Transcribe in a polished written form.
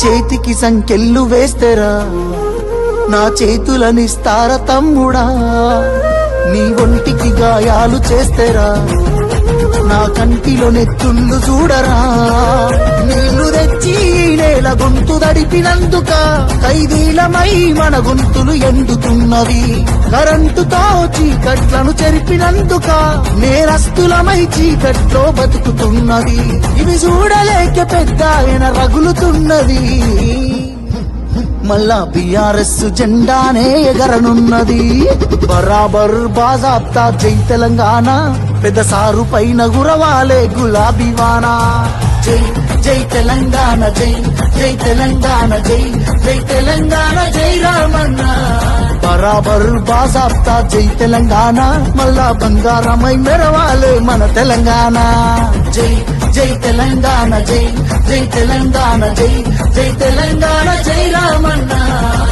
చేతికి సంకెళ్ళు వేస్తేరా నా చేతులనిస్తార తమ్ముడా నీ ఒంటికి గాయాలు చేస్తేరా నా కంటిలో నెత్తుళ్ళు చూడరా నీళ్లు తెచ్చి నేల గొంతు దడిపినందుక ఖైదీలమై మన గొంతులు ఎండుతున్నవి కరెంటుతో చీకట్లను చెరిపినందుక నేరస్తులమై చీకట్లో బతుకుతున్నది ఇవి చూడలేక పెద్ద ఆయన రగులుతున్నది మళ్ళా బీఆర్ఎస్ జెండానే ఎగరనున్నది బరాబర్ బాజాబ్తా జై తెలంగాణ పెద్ద సారు పైన గురవాలే గులాబీ వానా జై జై తెలంగాణ జై జై తెలంగాణ జై జై తెలంగాణ జై రామన్న బరాబర్ బాజాబ్తా జై తెలంగాణ మళ్ళా బంగారమై మెరవాలే మన తెలంగాణ జై జై తెలంగాణ జై జై తెలంగాణ జై జై తెలంగాణ జై